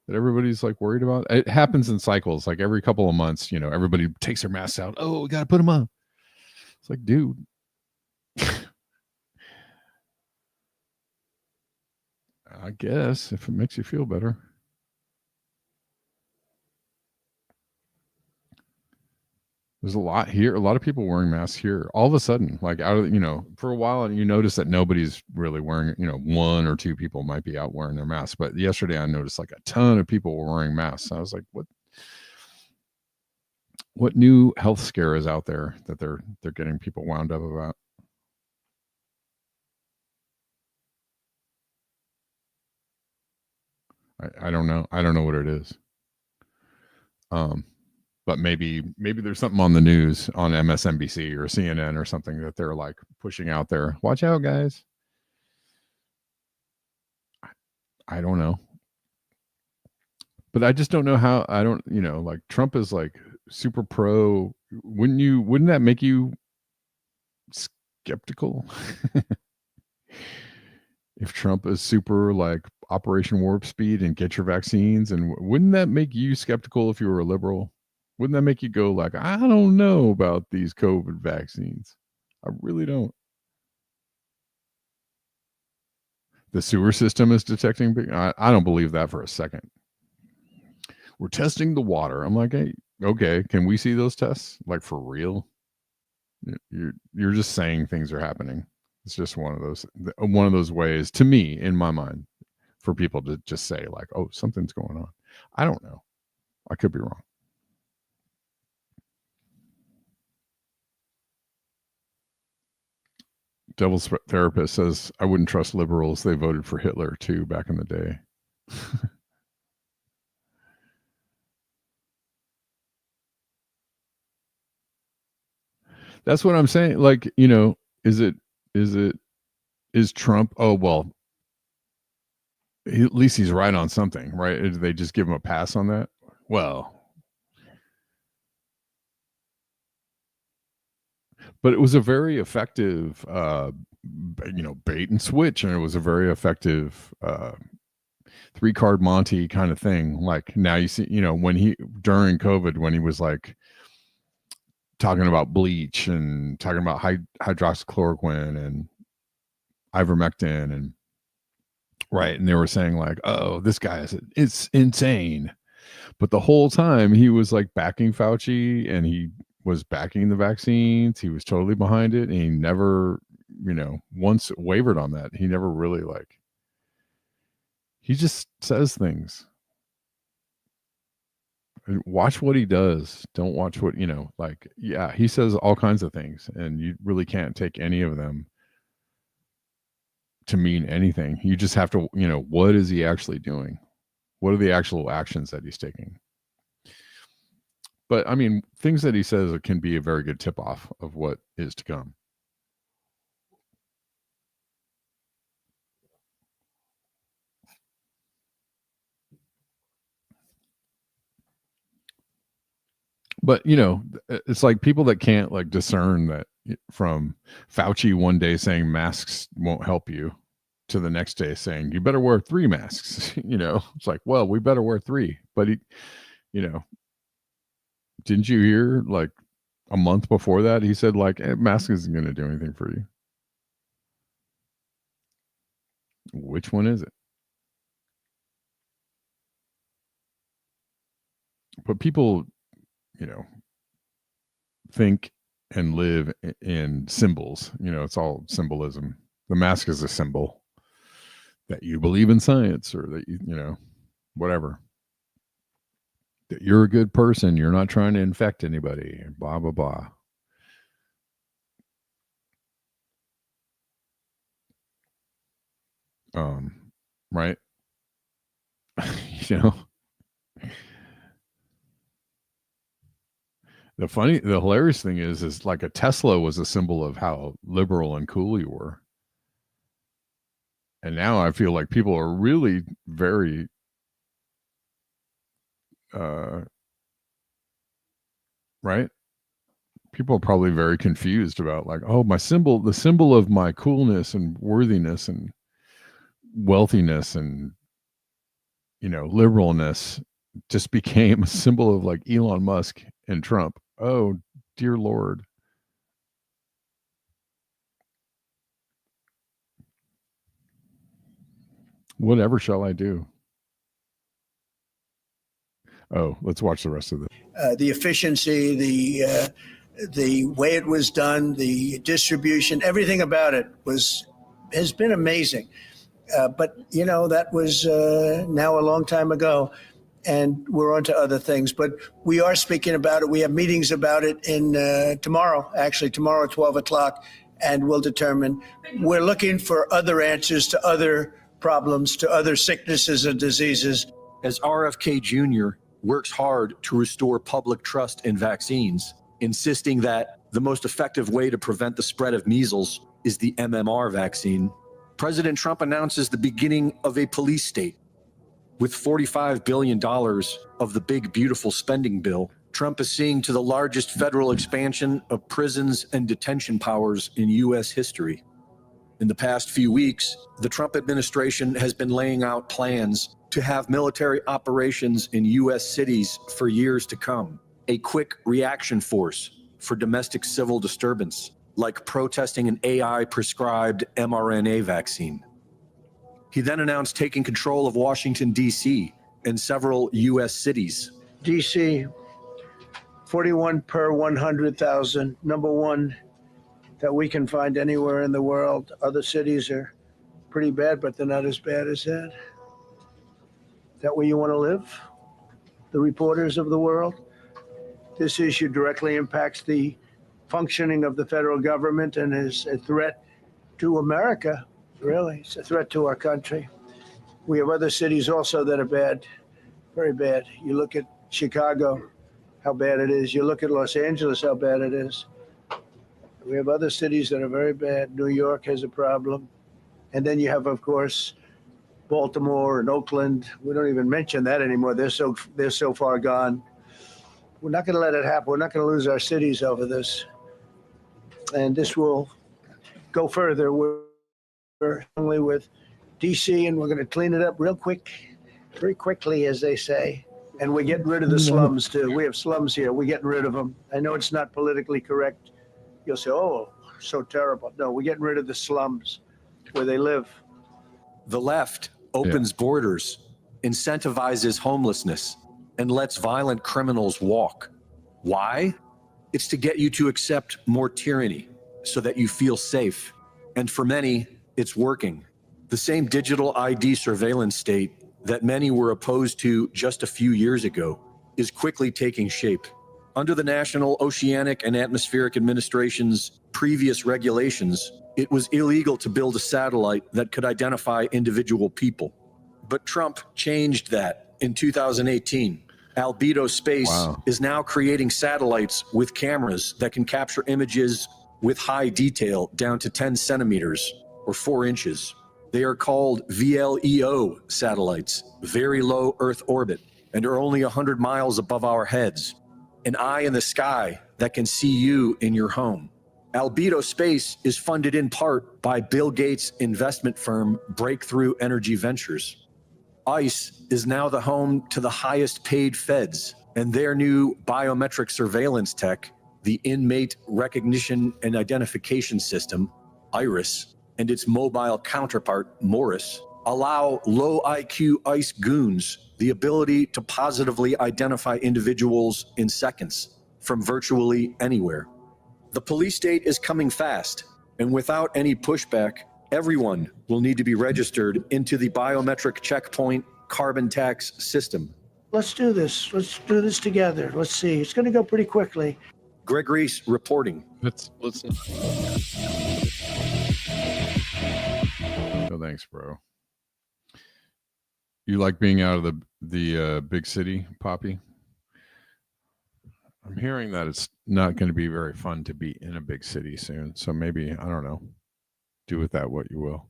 Speaker 1: that everybody's like worried about? It happens in cycles. Like every couple of months, you know, everybody takes their masks out. Oh, we got to put them on. It's like, dude, I guess if it makes you feel better. There's a lot here. A lot of people wearing masks here. All of a sudden, like out of, you know, for a while, you notice that nobody's really wearing, you know, one or two people might be out wearing their masks. But yesterday I noticed like a ton of people were wearing masks. I was like, what new health scare is out there that they're getting people wound up about? I don't know. I don't know what it is. But maybe there's something on the news on MSNBC or CNN or something that they're like pushing out there. Watch out, guys. I don't know. But I just don't know how. I don't, you know, like Trump is like super pro. Wouldn't that make you skeptical? If Trump is super like Operation Warp Speed and get your vaccines, and wouldn't that make you skeptical if you were a liberal? Wouldn't that make you go like, I don't know about these COVID vaccines? I really don't. The sewer system is detecting. I don't believe that for a second. We're testing the water. I'm like, hey, okay, can we see those tests? Like, for real? You're just saying things are happening. It's just one of those ways, to me, in my mind, for people to just say like, oh, something's going on. I don't know. I could be wrong. Devil's Therapist says, I wouldn't trust liberals. They voted for Hitler too back in the day. That's what I'm saying. Like, you know, is Trump? Oh, well, at least he's right on something, right? Did they just give him a pass on that? Well, but it was a very effective, you know, bait and switch, and it was a very effective 3-card Monty kind of thing. Like now you see, you know, when during COVID, when he was like talking about bleach and talking about hydroxychloroquine and ivermectin and right, and they were saying like, oh, this guy it's insane. But the whole time he was like backing Fauci, and he was backing the vaccines. He was totally behind it, and he never, once wavered on that. He never really he just says things. And watch what he does. Don't watch what, yeah, he says all kinds of things, and you really can't take any of them to mean anything. You just have to, what is he actually doing? What are the actual actions that he's taking? But I mean, things that he says can be a very good tip off of what is to come. But it's like people that can't like discern that from Fauci one day saying masks won't help you to the next day saying you better wear 3 masks. It's like, well, we better wear 3. But he, didn't you hear like a month before that he said like mask isn't going to do anything for you? Which one is it? But people, think and live in symbols. It's all symbolism. The mask is a symbol that you believe in science, or that you whatever, that you're a good person, you're not trying to infect anybody, blah blah blah. Right. The hilarious thing is like a Tesla was a symbol of how liberal and cool you were. And now I feel like people are really very, right? People are probably very confused about like, oh, the symbol of my coolness and worthiness and wealthiness and, liberalness just became a symbol of like Elon Musk and Trump. Oh, dear Lord. Whatever shall I do? Oh, let's watch the rest of this.
Speaker 6: The efficiency, the way it was done, the distribution, everything about it has been amazing. But that was now a long time ago, and we're on to other things. But we are speaking about it. We have meetings about it tomorrow at 12 o'clock, and we'll determine. We're looking for other answers to other problems, to other sicknesses and diseases.
Speaker 4: As RFK Jr. works hard to restore public trust in vaccines, insisting that the most effective way to prevent the spread of measles is the MMR vaccine, President Trump announces the beginning of a police state. With $45 billion of the big, beautiful spending bill, Trump is seeing to the largest federal expansion of prisons and detention powers in U.S. history. In the past few weeks, the Trump administration has been laying out plans to have military operations in U.S. cities for years to come. A quick reaction force for domestic civil disturbance, like protesting an AI-prescribed mRNA vaccine. He then announced taking control of Washington, D.C. and several U.S. cities.
Speaker 6: D.C., 41 per 100,000, number one that we can find anywhere in the world. Other cities are pretty bad, but they're not as bad as that. That where you want to live? The reporters of the world? This issue directly impacts the functioning of the federal government and is a threat to America, really. It's a threat to our country. We have other cities also that are bad, very bad. You look at Chicago, how bad it is. You look at Los Angeles, how bad it is. We have other cities that are very bad. New York has a problem. And then you have, of course, Baltimore and Oakland. We don't even mention that anymore. They're so far gone. We're not going to let it happen. We're not going to lose our cities over this. And this will go further. We're only with D.C., and we're going to clean it up real quick, very quickly, as they say. And we're getting rid of the slums, too. We have slums here. We're getting rid of them. I know it's not politically correct. You'll say, oh, so terrible. No, we're getting rid of the slums where they live.
Speaker 4: The left opens borders, incentivizes homelessness, and lets violent criminals walk. Why? It's to get you to accept more tyranny so that you feel safe. And for many, it's working. The same digital ID surveillance state that many were opposed to just a few years ago is quickly taking shape. Under the National Oceanic and Atmospheric Administration's previous regulations, it was illegal to build a satellite that could identify individual people. But Trump changed that in 2018. Albedo Space is now creating satellites with cameras that can capture images with high detail down to 10 centimeters or 4 inches. They are called VLEO satellites, very low Earth orbit, and are only 100 miles above our heads. An eye in the sky that can see you in your home. Albedo Space is funded in part by Bill Gates' investment firm Breakthrough Energy Ventures. ICE is now the home to the highest paid feds, and their new biometric surveillance tech, the Inmate Recognition and Identification System, IRIS, and its mobile counterpart, Morris, allow low IQ ICE goons the ability to positively identify individuals in seconds from virtually anywhere. The police state is coming fast, and without any pushback, everyone will need to be registered into the biometric checkpoint carbon tax system.
Speaker 7: Let's do this. Let's do this together. Let's see. It's going to go pretty quickly.
Speaker 4: Greg Reese reporting.
Speaker 1: Let's. No thanks, bro. You like being out of the big city, Poppy? I'm hearing that it's not going to be very fun to be in a big city soon. So maybe, I don't know, do with that what you will.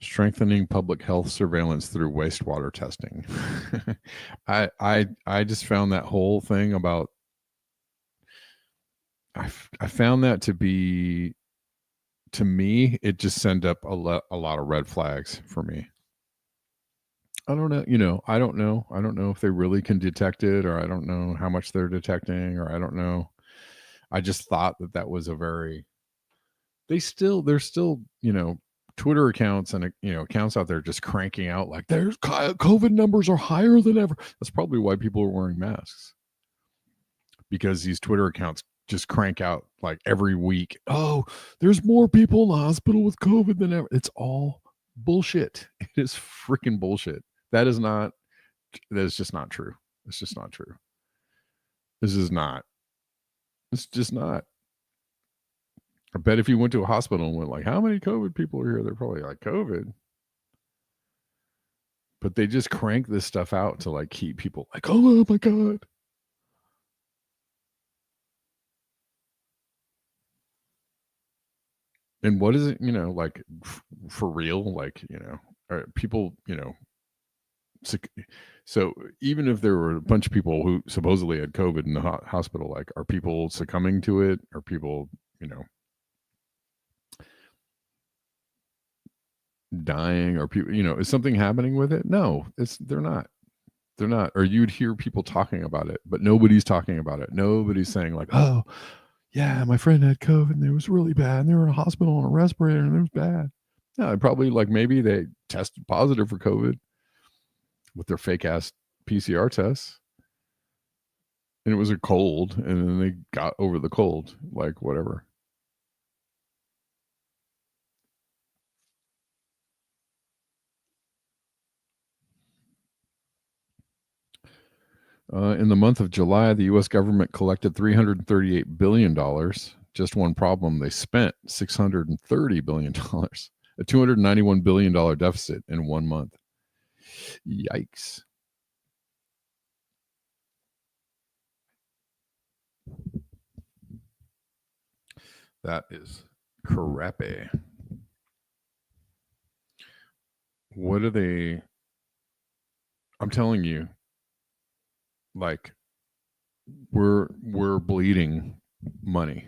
Speaker 1: Strengthening public health surveillance through wastewater testing. I just found that whole thing about, I found that to be, to me, it just sent up a lot of red flags for me. I don't know, I don't know if they really can detect it, or I don't know how much they're detecting, or I don't know. I just thought that was a very, there's still, Twitter accounts and, accounts out there just cranking out like there's COVID numbers are higher than ever. That's probably why people are wearing masks, because these Twitter accounts just crank out like every week. Oh, there's more people in the hospital with COVID than ever. It's all bullshit. It is freaking bullshit. That is just not true. It's just not true. It's just not. I bet if you went to a hospital and went like, how many COVID people are here? They're probably like, COVID. But they just crank this stuff out to like keep people like, oh my God. And what is it, like for real? Like, are people, so even if there were a bunch of people who supposedly had COVID in the hospital, like, are people succumbing to it? Are people, dying? Or people, is something happening with it? No, they're not. Or you'd hear people talking about it, but nobody's talking about it. Nobody's saying like, oh yeah, my friend had COVID and it was really bad, and they were in a hospital on a respirator and it was bad. No, probably like maybe they tested positive for COVID with their fake ass PCR tests, and it was a cold, and then they got over the cold, like whatever. In the month of July, the U.S. government collected $338 billion. Just one problem, they spent $630 billion, a $291 billion deficit in 1 month. Yikes. That is crappy. What are they? I'm telling you, like, we're bleeding money.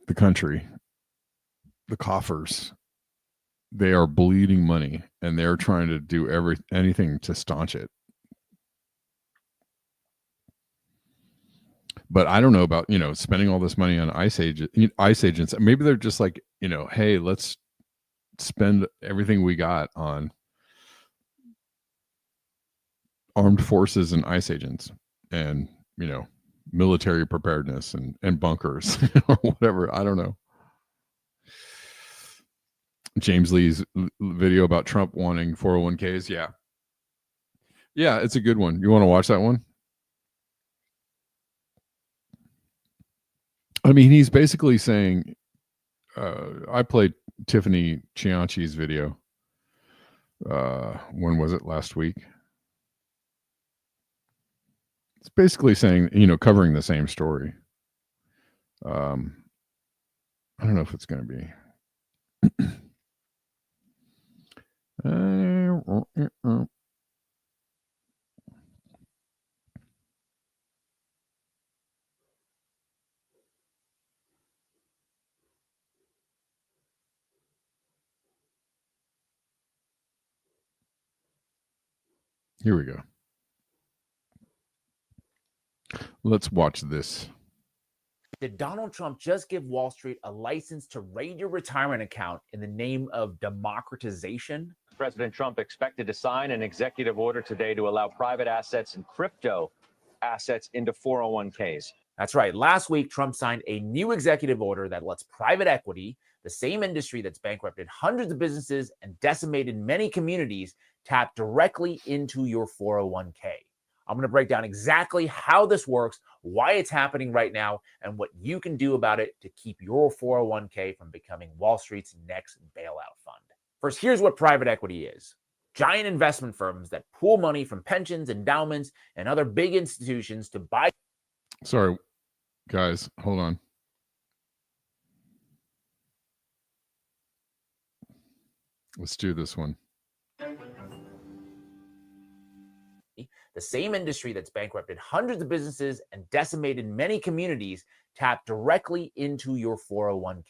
Speaker 1: The country, the coffers, they are bleeding money, and they're trying to do anything to staunch it. But I don't know about, spending all this money on ICE agents. Maybe they're just like, hey, let's spend everything we got on armed forces and ICE agents and, military preparedness and bunkers or whatever. I don't know. James Lee's video about Trump wanting 401ks. Yeah. Yeah, it's a good one. You want to watch that one? I mean, he's basically saying, I played Tiffany Chianchi's video. When was it? Last week? It's basically saying, covering the same story. I don't know if it's going to be. Here we go. Let's watch this.
Speaker 8: Did Donald Trump just give Wall Street a license to raid your retirement account in the name of democratization?
Speaker 9: President Trump expected to sign an executive order today to allow private assets and crypto assets into 401ks.
Speaker 8: That's right. Last week, Trump signed a new executive order that lets private equity, the same industry that's bankrupted hundreds of businesses and decimated many communities, tap directly into your 401k. I'm going to break down exactly how this works, why it's happening right now, and what you can do about it to keep your 401k from becoming Wall Street's next bailout fund. First, here's what private equity is. Giant investment firms that pool money from pensions, endowments, and other big institutions to buy.
Speaker 1: Sorry, guys, hold on. Let's do this one.
Speaker 8: The same industry that's bankrupted hundreds of businesses and decimated many communities tap directly into your 401k.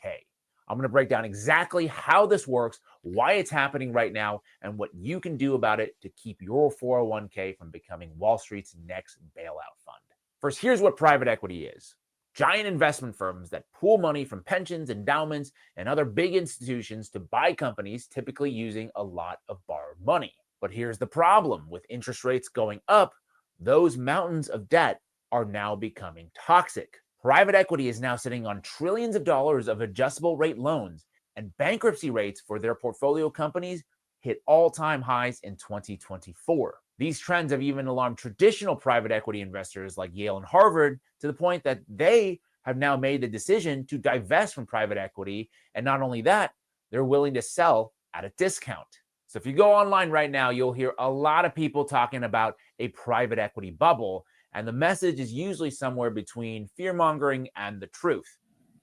Speaker 8: I'm going to break down exactly how this works, why it's happening right now, and what you can do about it to keep your 401k from becoming Wall Street's next bailout fund. First, here's what private equity is. Giant investment firms that pool money from pensions, endowments, and other big institutions to buy companies, typically using a lot of borrowed money. But here's the problem. With interest rates going up, those mountains of debt are now becoming toxic. Private equity is now sitting on trillions of dollars of adjustable rate loans, and bankruptcy rates for their portfolio companies hit all-time highs in 2024. These trends have even alarmed traditional private equity investors like Yale and Harvard, to the point that they have now made the decision to divest from private equity. And not only that, they're willing to sell at a discount. So if you go online right now, you'll hear a lot of people talking about a private equity bubble, and the message is usually somewhere between fear-mongering and the truth.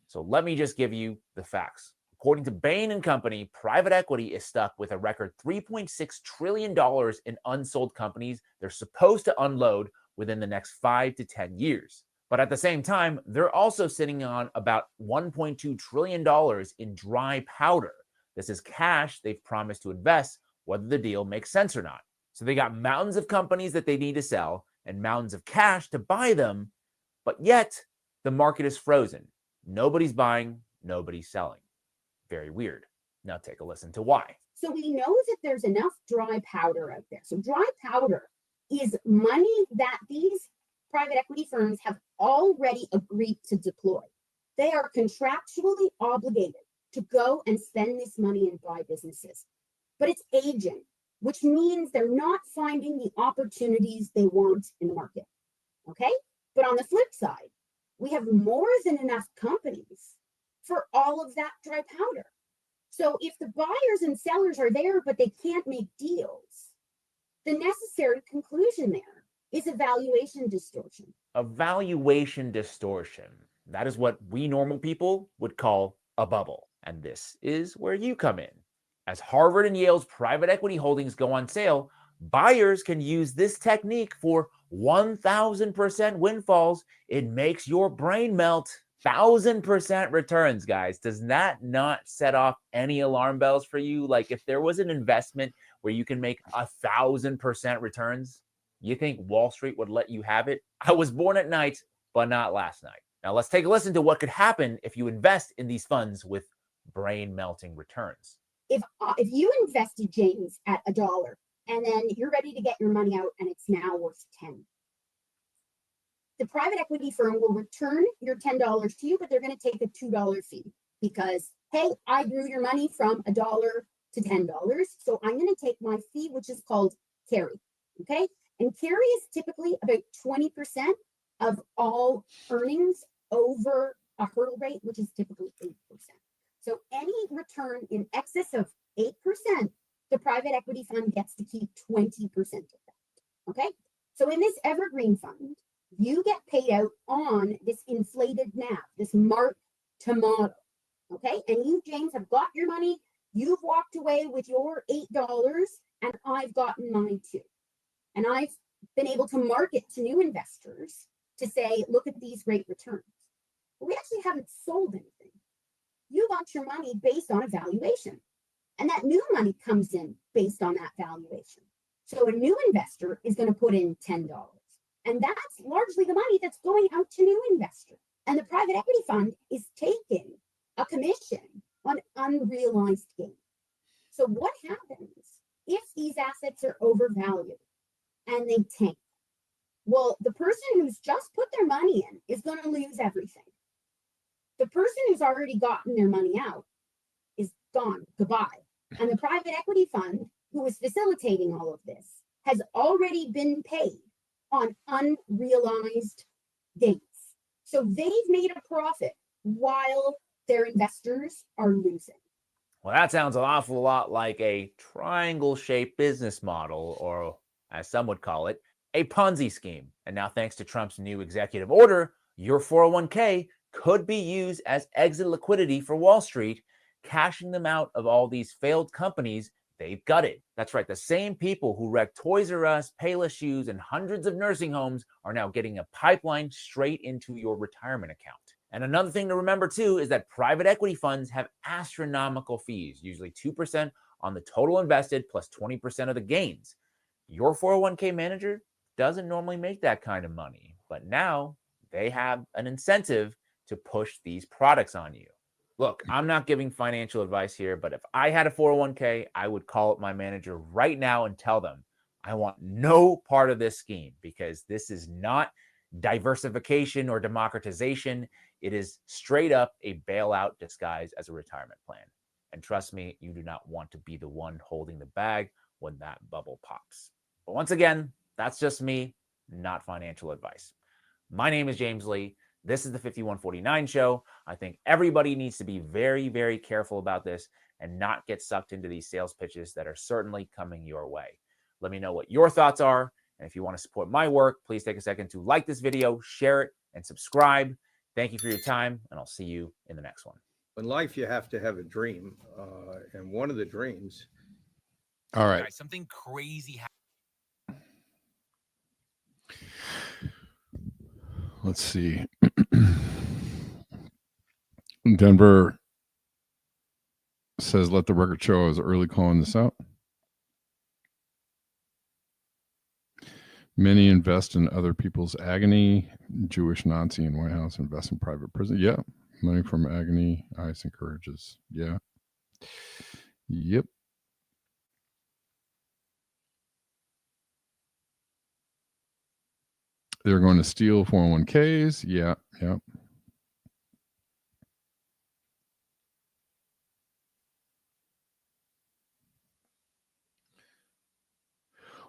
Speaker 8: So let me just give you the facts. According to Bain & Company, private equity is stuck with a record $3.6 trillion in unsold companies they're supposed to unload within the next 5 to 10 years. But at the same time, they're also sitting on about $1.2 trillion in dry powder. This is cash they've promised to invest, whether the deal makes sense or not. So they got mountains of companies that they need to sell and mountains of cash to buy them, but yet the market is frozen. Nobody's buying, nobody's selling. Very weird. Now take a listen to why.
Speaker 10: So we know that there's enough dry powder out there. So dry powder is money that these private equity firms have already agreed to deploy. They are contractually obligated to go and spend this money and buy businesses. But it's aging, which means they're not finding the opportunities they want in the market. Okay? But on the flip side, we have more than enough companies for all of that dry powder. So if the buyers and sellers are there, but they can't make deals, the necessary conclusion there is a valuation distortion.
Speaker 8: A valuation distortion. That is what we normal people would call a bubble. And this is where you come in. As Harvard and Yale's private equity holdings go on sale, buyers can use this technique for 1,000% windfalls. It makes your brain melt. 1,000% returns, guys. Does that not set off any alarm bells for you? Like, if there was an investment where you can make 1,000% returns, you think Wall Street would let you have it? I was born at night, but not last night. Now let's take a listen to what could happen if you invest in these funds with brain-melting returns.
Speaker 10: If you invested, James, at $1 and then you're ready to get your money out and it's now worth 10, the private equity firm will return your $10 to you, but they're going to take a $2 fee because, hey, I grew your money from $1 to $10, so I'm going to take my fee, which is called carry. Okay, and carry is typically about 20% of all earnings over a hurdle rate, which is typically 8%. So any return in excess of 8%, the private equity fund gets to keep 20% of that. Okay, so in this evergreen fund, you get paid out on this inflated NAV, this mark to model. Okay, and you, James, have got your money. You've walked away with your $8, and I've gotten mine too. And I've been able to market to new investors to say, look at these great returns. But we actually haven't sold anything. You got your money based on a valuation. And that new money comes in based on that valuation. So a new investor is going to put in $10. And that's largely the money that's going out to new investors. And the private equity fund is taking a commission on unrealized gain. So what happens if these assets are overvalued and they tank? Well, the person who's just put their money in is going to lose everything. The person who's already gotten their money out is gone, goodbye. And the private equity fund, who is facilitating all of this, has already been paid on unrealized gains. So they've made a profit while their investors are losing.
Speaker 8: Well, that sounds an awful lot like a triangle-shaped business model, or as some would call it, a Ponzi scheme. And now, thanks to Trump's new executive order, your 401k could be used as exit liquidity for Wall Street, cashing them out of all these failed companies they've gutted. That's right, the same people who wrecked Toys R Us, Payless Shoes, and hundreds of nursing homes are now getting a pipeline straight into your retirement account. And another thing to remember too is that private equity funds have astronomical fees, usually 2% on the total invested plus 20% of the gains. Your 401k manager doesn't normally make that kind of money, but now they have an incentive to push these products on you. Look, I'm not giving financial advice here, but if I had a 401k, I would call up my manager right now and tell them, I want no part of this scheme, because this is not diversification or democratization. It is straight up a bailout disguised as a retirement plan. And trust me, you do not want to be the one holding the bag when that bubble pops. But once again, that's just me, not financial advice. My name is James Lee. This is the 5149 show. I think everybody needs to be very, very careful about this and not get sucked into these sales pitches that are certainly coming your way. Let me know what your thoughts are. And if you want to support my work, please take a second to like this video, share it, and subscribe. Thank you for your time, and I'll see you in the next one.
Speaker 11: In life, you have to have a dream. And one of the dreams.
Speaker 1: All right.
Speaker 12: Something crazy happened.
Speaker 1: Let's see. Denver says, let the record show I was early calling this out. Many invest in other people's agony. Jewish Nazi in White House invest in private prison. Yeah. Money from agony. ICE encourages. Yeah. Yep. They're going to steal 401ks. Yeah. Yeah.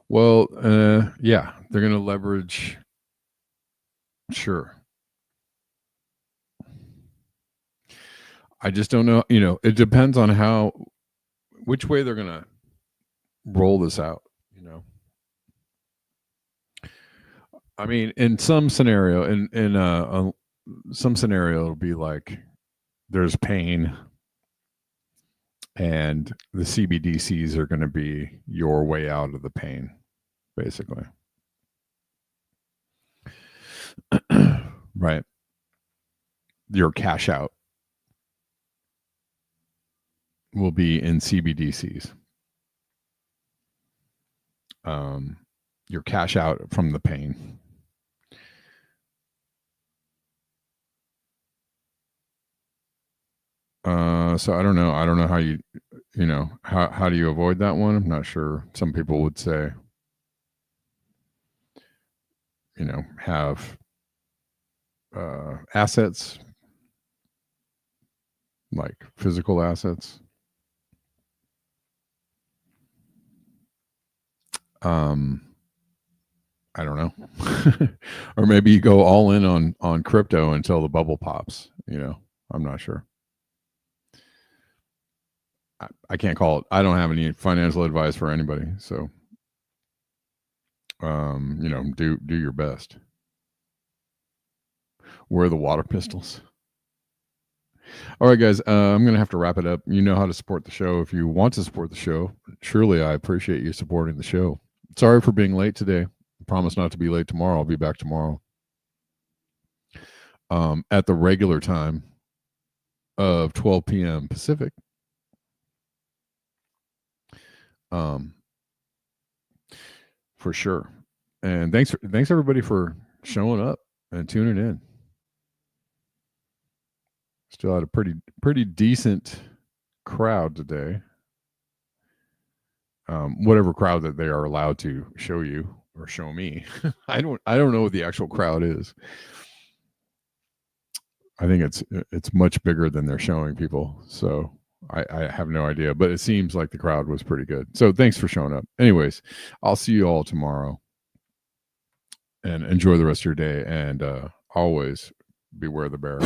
Speaker 1: Well, yeah, they're going to leverage. Sure. I just don't know. You know, it depends on which way they're going to roll this out, you know. I mean, in some scenario, in some scenario, it'll be like there's pain, and the CBDCs are going to be your way out of the pain, basically. Right. Your cash out will be in CBDCs. Your cash out from the pain. So I don't know. I don't know how you know, how do you avoid that one? I'm not sure. Some people would say, you know, have assets, like physical assets. I don't know. Or maybe you go all in on crypto until the bubble pops, you know. I'm not sure. I can't call it. I don't have any financial advice for anybody, so you know, do your best. Wear the water pistols. All right, guys, I'm going to have to wrap it up. You know how to support the show. If you want to support the show, surely I appreciate you supporting the show. Sorry for being late today. I promise not to be late tomorrow. I'll be back tomorrow at the regular time of 12 p.m. Pacific. For sure. And thanks everybody for showing up and tuning in. Still had a pretty decent crowd today. Whatever crowd that they are allowed to show you or show me. I don't know what the actual crowd is. I think it's much bigger than they're showing people. So I have no idea, but it seems like the crowd was pretty good. So thanks for showing up. Anyways, I'll see you all tomorrow, and enjoy the rest of your day. And always beware the bear.